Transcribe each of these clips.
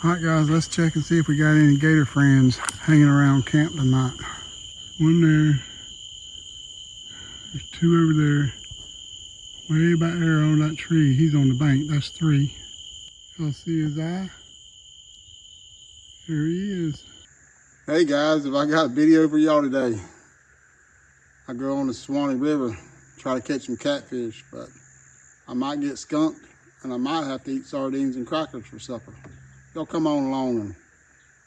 Alright guys, let's check and see if we got any gator friends hanging around camp tonight. One there. There's two over there. Way back there on that tree. He's on the bank. That's three. Y'all see his eye? There he is. Hey guys, if I got a video for y'all today. I go on the Suwannee River, try to catch some catfish, but I might get skunked and I might have to eat sardines and crackers for supper. Y'all come on along and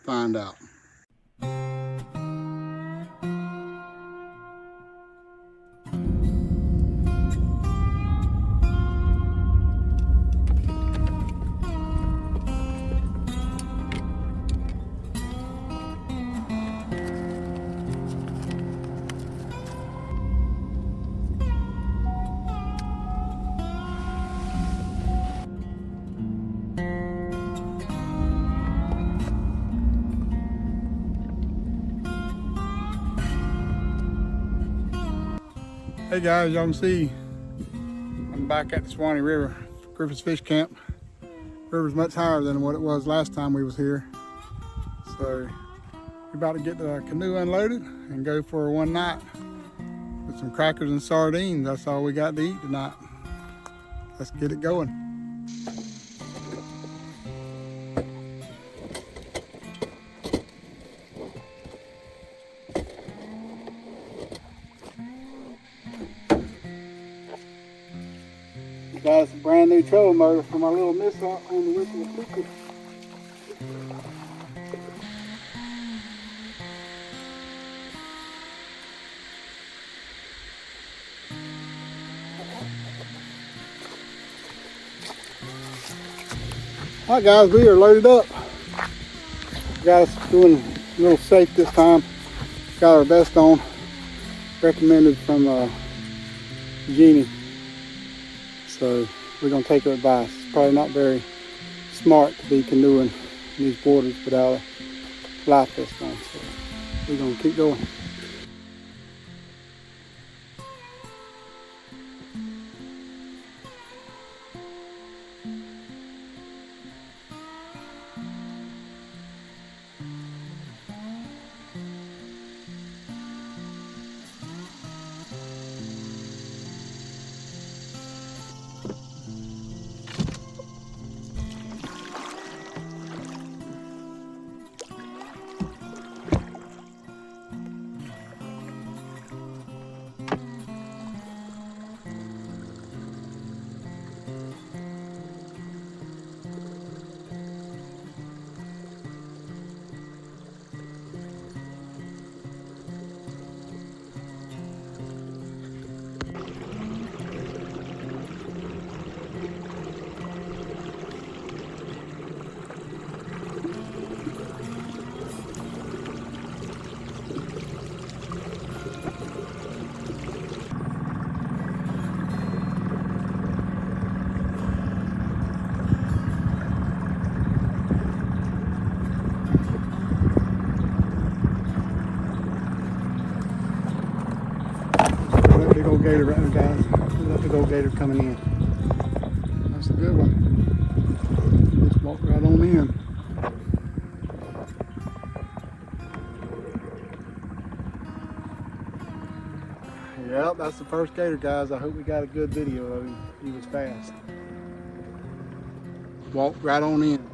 find out. Hey guys, y'all can see I'm back at the Suwannee River, Griffis Fish Camp. River's much higher than what it was last time we was here. So we're about to get the canoe unloaded and go for one night with some crackers and sardines. That's all we got to eat tonight. Let's get it going. Got a brand new trolling motor for my little mishap on the Whistle of Cooper. Alright guys, we are loaded up. Got us doing a little safe this time. Got our vest on. Recommended from Jeannie. So we're gonna take her advice. It's probably not very smart to be canoeing in these waters without a life vest on. So we're gonna keep going. Big old gator right now, guys. Look at that big old gator coming in. That's a good one. Just walk right on in. Yep, that's the first gator, guys. I hope we got a good video of him. He was fast. Walk right on in.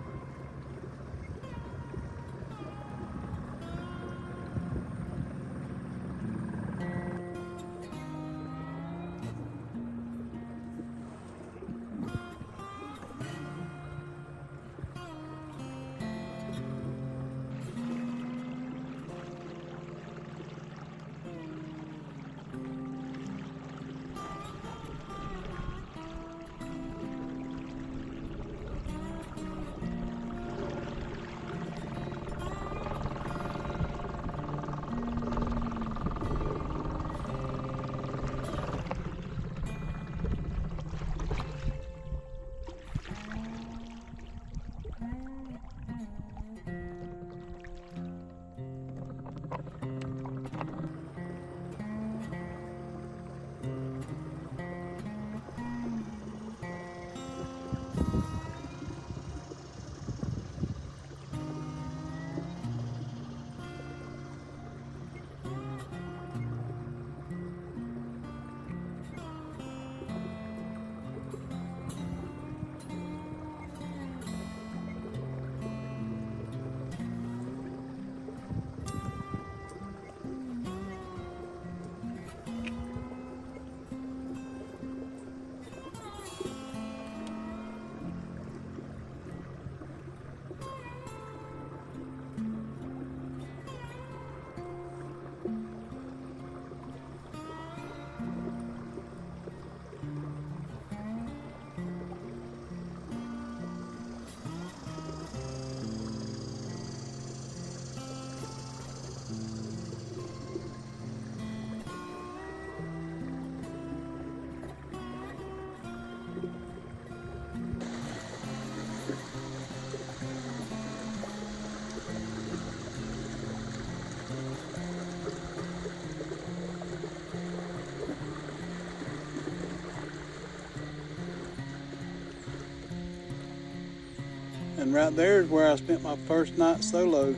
And right there is where I spent my first night solo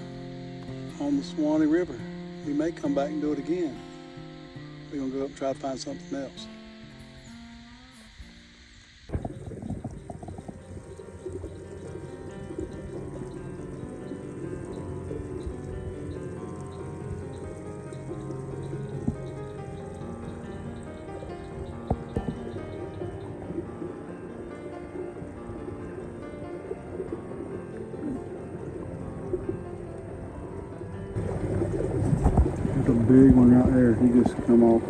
on the Suwannee River. We may come back and do it again. We're gonna go up and try to find something else. There's a big one right there. He just come off.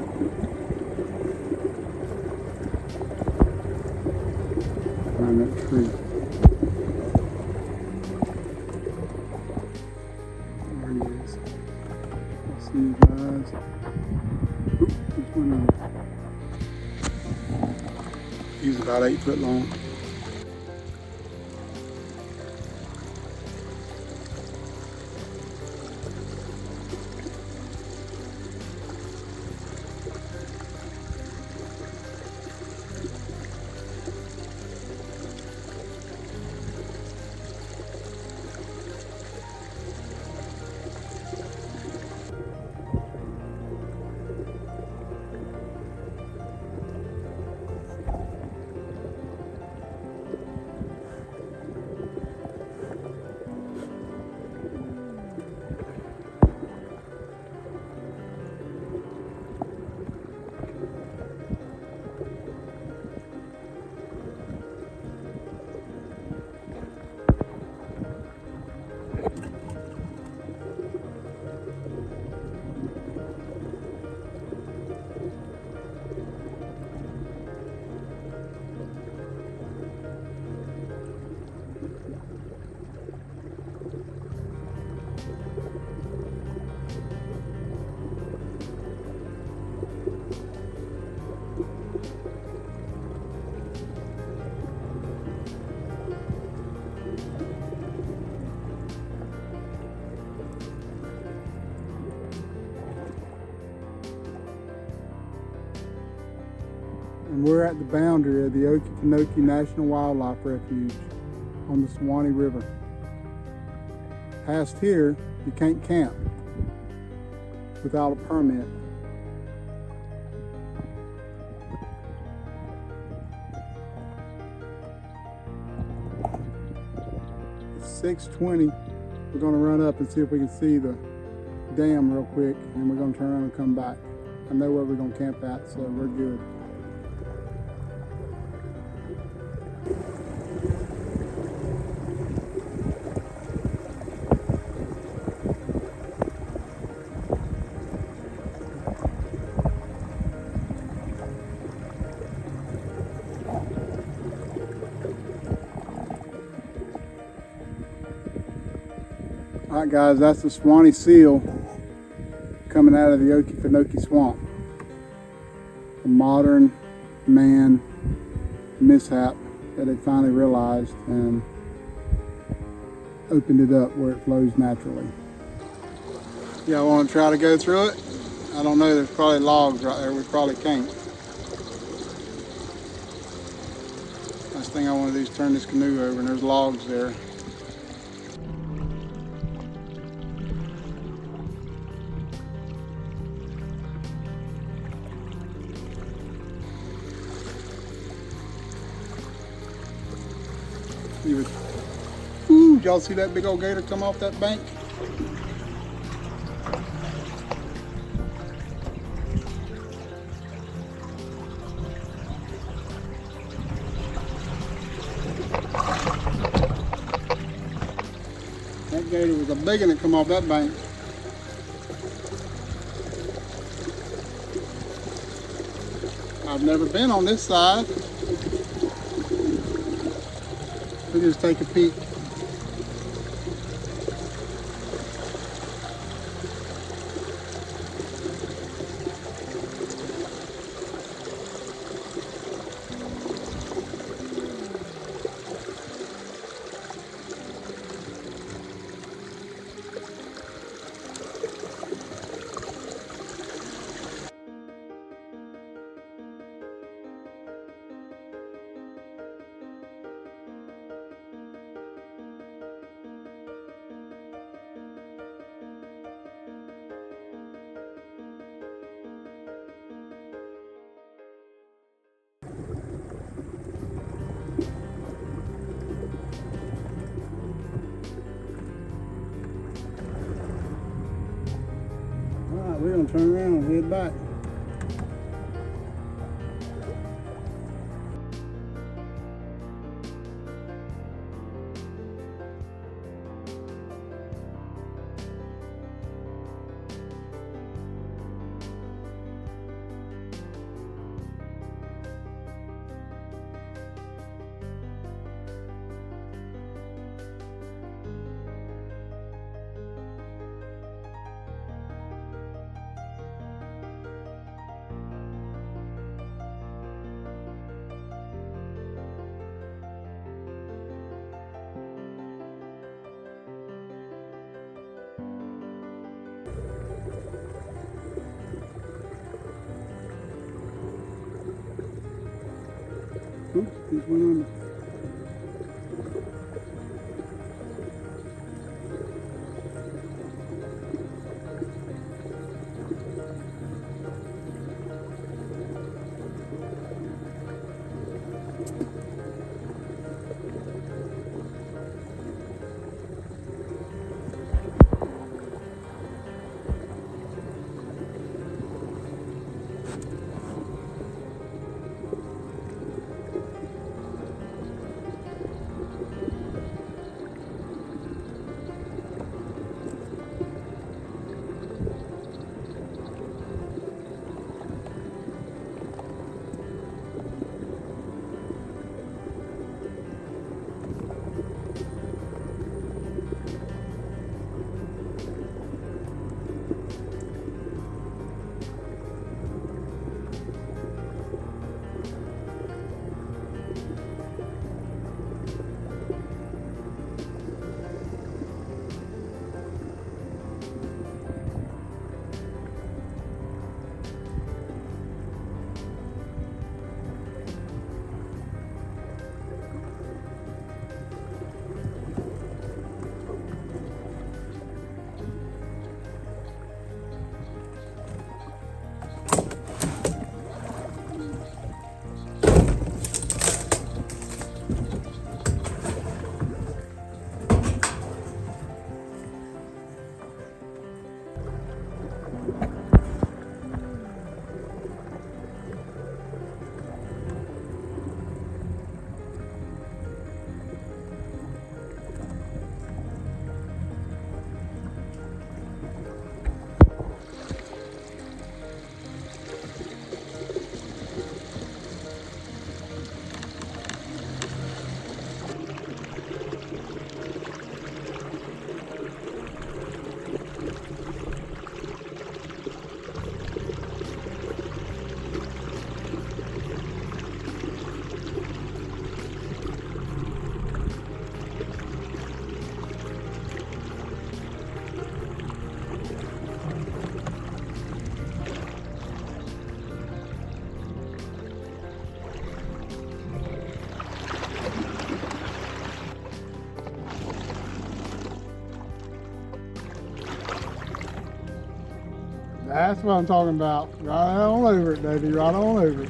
Behind that tree. There he is. I see his eyes. Oop, just went over. He's about 8 foot long. And we're at the boundary of the Okefenokee National Wildlife Refuge on the Suwannee River. Past here, you can't camp without a permit. It's 6:20. We're gonna run up and see if we can see the dam real quick, and we're gonna turn around and come back. I know where we're gonna camp at, so we're good. All right, guys, that's the Suwannee Sill coming out of the Okefenokee Swamp. A modern man mishap that they finally realized and opened it up where it flows naturally. Y'all want to try to go through it? I don't know, there's probably logs right there. We probably can't. Last thing I want to do is turn this canoe over and there's logs there. Ooh, did y'all see that big old gator come off that bank? That gator was a big one that come off that bank. I've never been on this side. We'll just take a peek. gonna turn around and head back. Oops, there's one on. That's what I'm talking about. Right on over it, baby. Right on over it.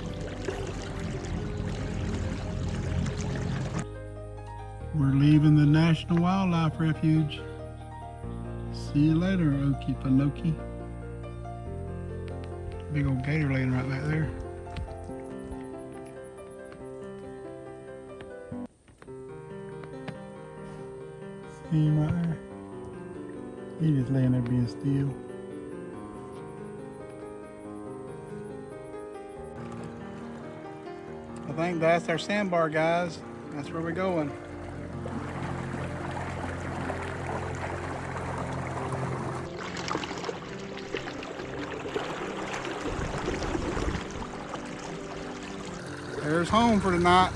We're leaving the National Wildlife Refuge. See you later, Okefenokee. Big old gator laying right back there. See him right there? He's just laying there being still. I think that's our sandbar, guys. That's where we're going. There's home for tonight.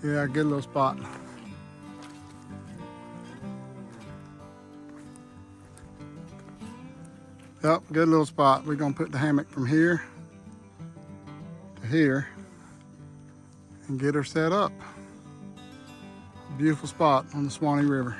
Yeah, good little spot. Yep, good little spot. We're gonna put the hammock from here to here and get her set up. Beautiful spot on the Suwannee River.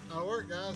That'll work, guys.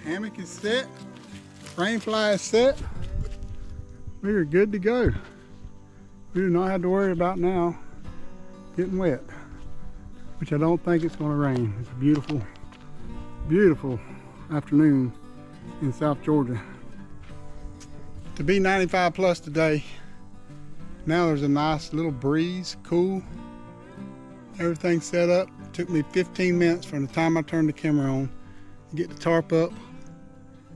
Hammock is set. Rain fly is set. We are good to go. We do not have to worry about now getting wet, which I don't think it's going to rain. It's a beautiful, beautiful afternoon in South Georgia. To be 95 plus today, now there's a nice little breeze, cool. Everything's set up. It took me 15 minutes from the time I turned the camera on to get the tarp up,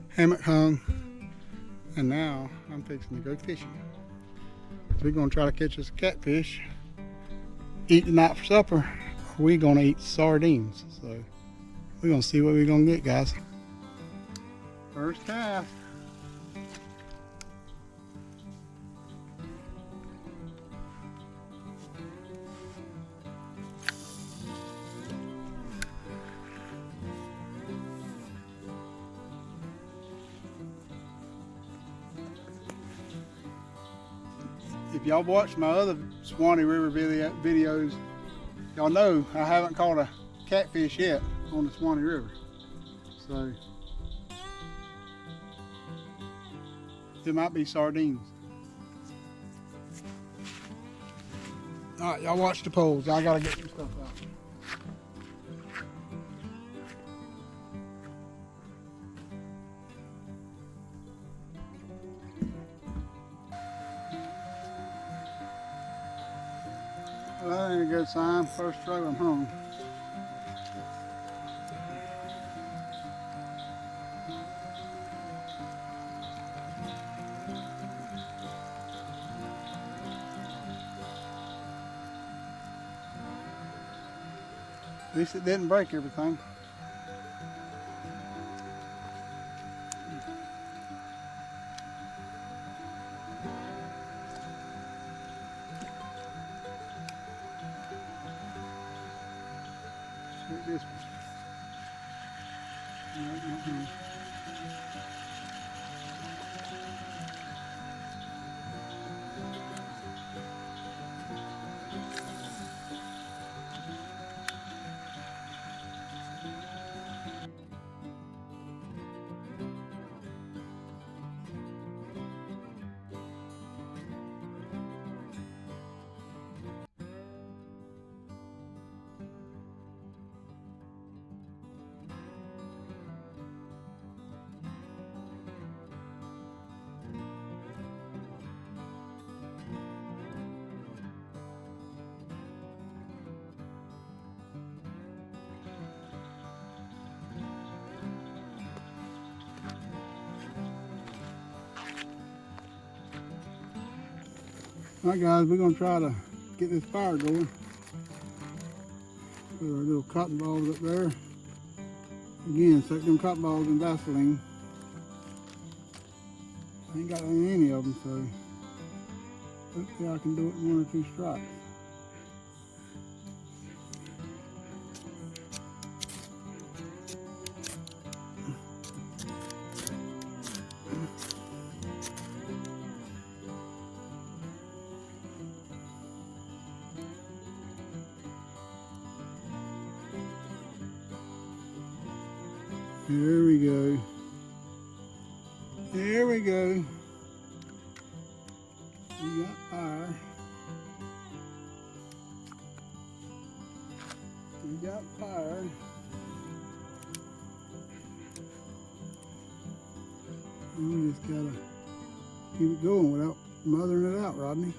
hammock hung, and now I'm fixing to go fishing. We're gonna try to catch us a catfish, eat tonight for supper, or we're gonna eat sardines. So we're gonna see what we're gonna get, guys. First cast. If y'all watched my other Suwannee River videos, y'all know I haven't caught a catfish yet on the Suwannee River. So it might be sardines. All right, y'all watch the poles. I gotta get some stuff out. Well, that ain't a good sign. First throw, I'm home. At least it didn't break everything. This one. All right, guys, we're gonna try to get this fire going. Put our little cotton balls up there. Again, soak them cotton balls in Vaseline. I ain't got any of them, so hopefully I can do it in 1 or 2 strikes. There we go. There we go. We got fire. We got fire. And we just gotta keep it going without mothering it out, Rodney.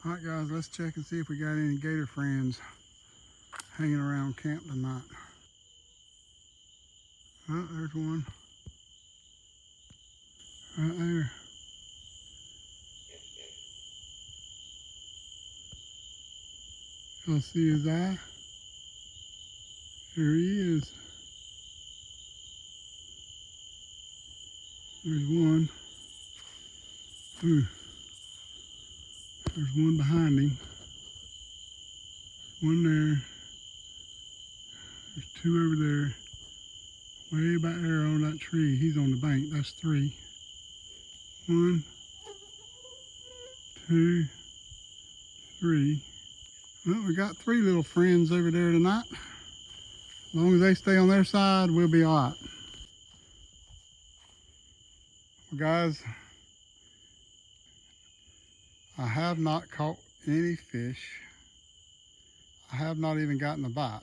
All right, guys, let's check and see if we got any gator friends hanging around camp tonight. Oh, there's one. Right there. Y'all see his eye? There he is. There's one. Ooh. There's one behind him. One there. There's 2 over there. Way back there on that tree. He's on the bank. That's 3. 1, 2, 3. Well, we got 3 little friends over there tonight. As long as they stay on their side, we'll be all right. Well, guys, I have not caught any fish. I have not even gotten a bite.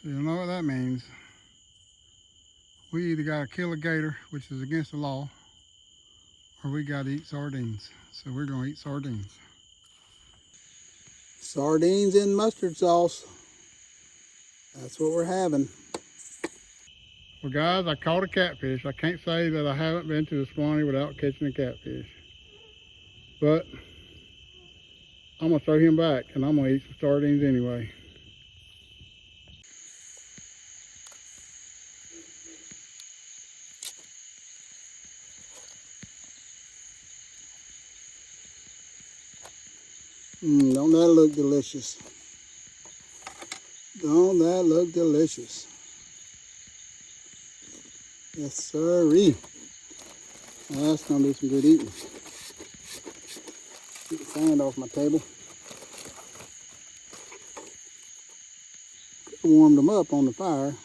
So you'll know what that means. We either gotta kill a gator, which is against the law, or we gotta eat sardines. So we're gonna eat sardines. Sardines in mustard sauce. That's what we're having. Well, guys, I caught a catfish. I can't say that I haven't been to the Suwannee without catching a catfish. But I'm gonna throw him back and I'm gonna eat some sardines anyway. Don't that look delicious? Don't that look delicious? Yes, sirree. Well, that's gonna be some good eating. Get the sand off my table. Warmed them up on the fire,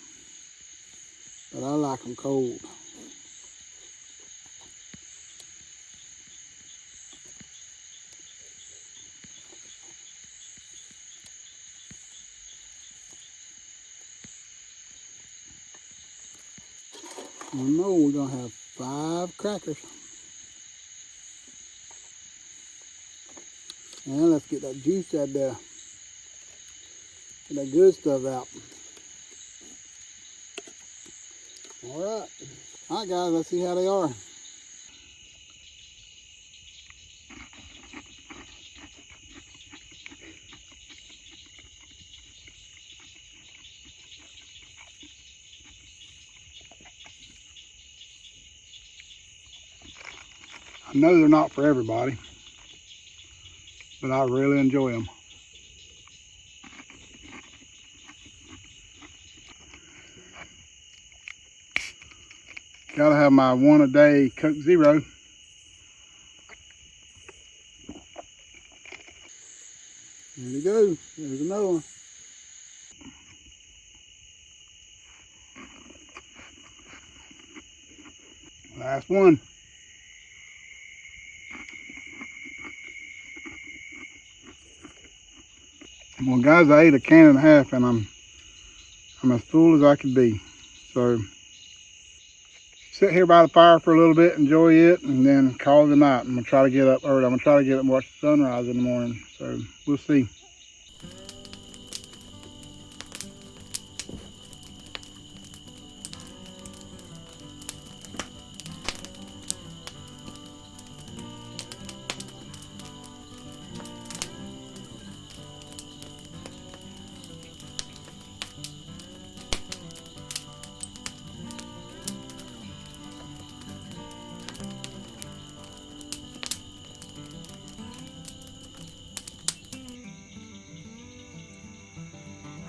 but I like them cold. I know we're gonna have 5 crackers. And let's get that juice out there. Get that good stuff out. All right, guys, let's see how they are. I know they're not for everybody, but I really enjoy them. Gotta have my 1 a day Coke Zero. There you go. There's another one. Last one. Well, guys, I ate a can and a half, and I'm as full as I could be. So sit here by the fire for a little bit, enjoy it, and then call them out. I'm gonna try to get up early. I'm gonna try to get up and watch the sunrise in the morning. So we'll see.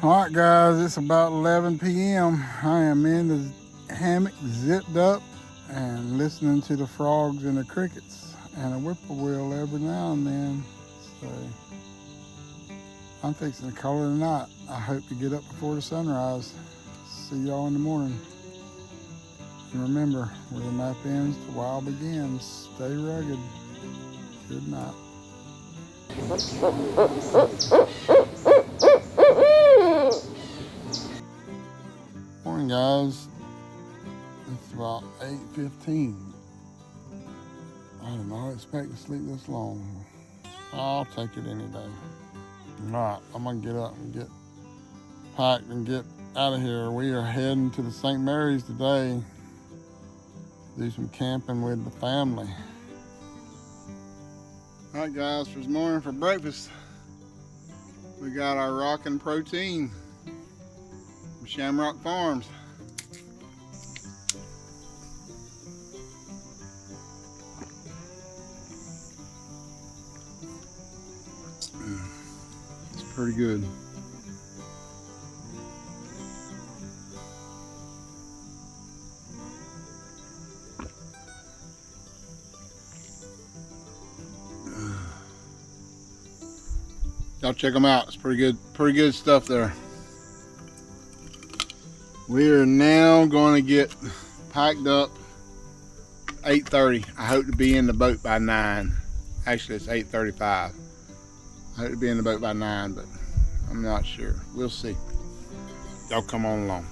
All right, guys, it's about 11 p.m. I am in the hammock, zipped up, and listening to the frogs and the crickets and a whippoorwill every now and then. So I'm fixing to call it a night. I hope to get up before the sunrise. See y'all in the morning. And remember, where the map ends, the wild begins. Stay rugged. Good night. Morning, guys. It's about 8:15. I did not expect to sleep this long. I'll take it any day. Alright, I'm gonna get up and get packed and get out of here. We are heading to the St. Mary's today to do some camping with the family. Alright, guys, for this morning for breakfast, we got our rockin' protein from Shamrock Farms. It's pretty good. Y'all check them out. It's pretty good stuff there. We are now going to get packed up 8:30. I hope to be in the boat by 9. Actually, it's 8:35. I hope to be in the boat by 9, but I'm not sure. We'll see. Y'all come on along.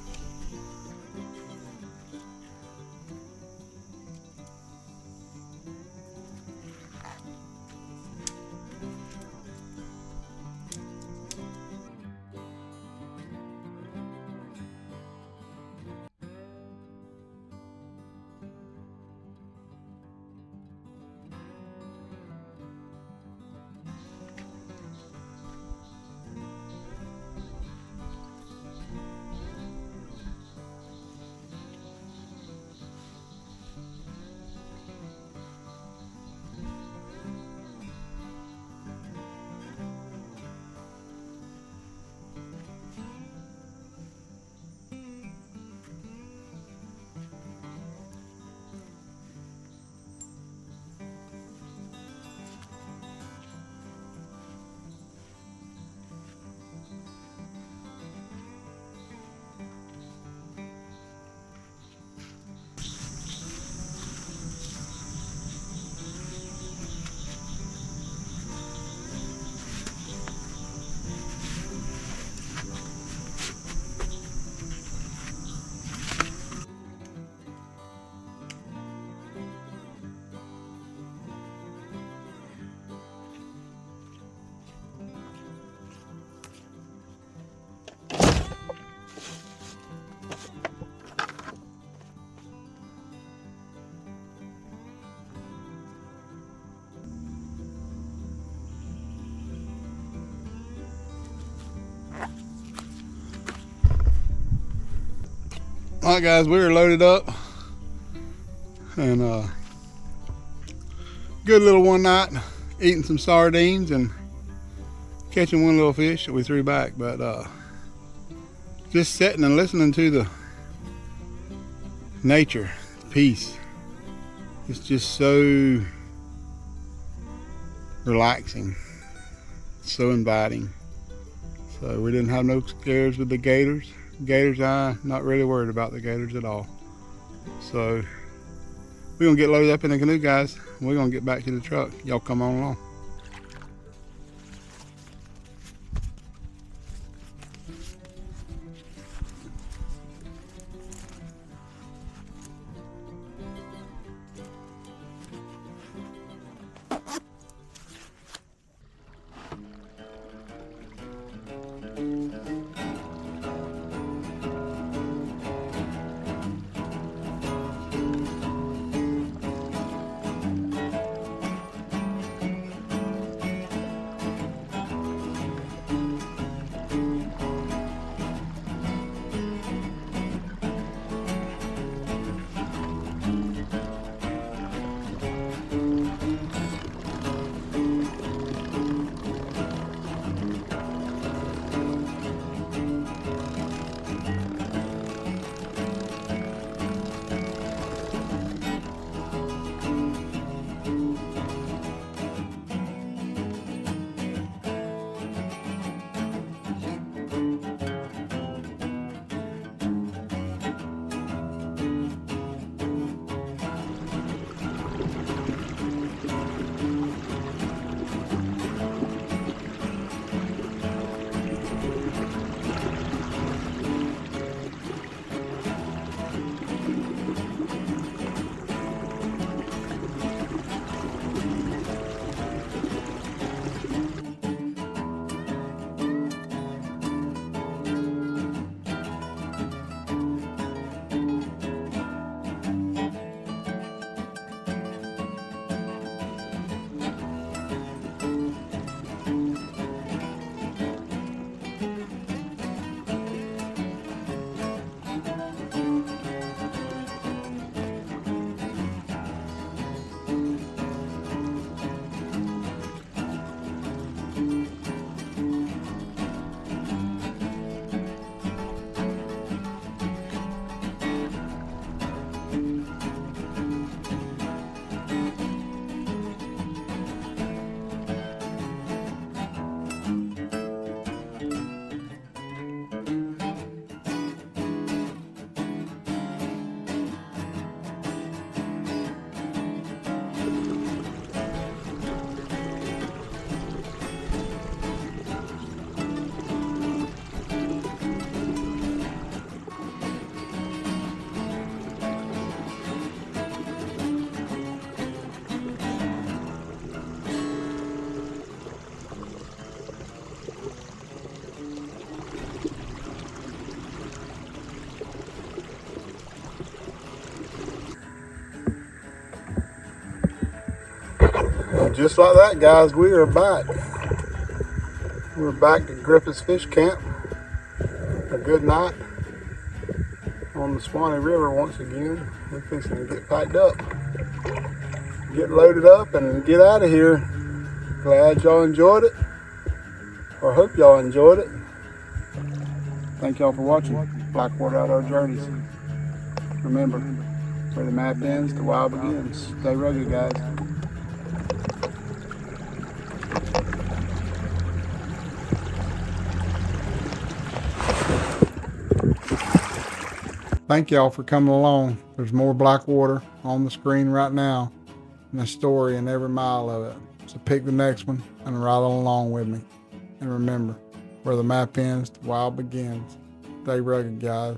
All right, guys, we are loaded up, and good little one night, eating some sardines and catching one little fish that we threw back. But just sitting and listening to the nature, peace. It's just so relaxing, so inviting. So we didn't have no scares with the gators. Gators, I'm not really worried about the gators at all. So we're gonna get loaded up in the canoe, guys. We're gonna get back to the truck. Y'all come on along. Just like that, guys, we are back. We're back to Griffis Fish Camp. A good night on the Suwannee River once again. We're fixing to get packed up, get loaded up, and get out of here. Glad y'all enjoyed it, or hope y'all enjoyed it. Thank y'all for watching Blackwater Outdoor Journeys. Remember, where the map ends, the wild begins. Stay rugged, guys. Thank y'all for coming along. There's more Blackwater on the screen right now, and a story in every mile of it. So pick the next one and ride along with me. And remember, where the map ends, the wild begins. Stay rugged, guys.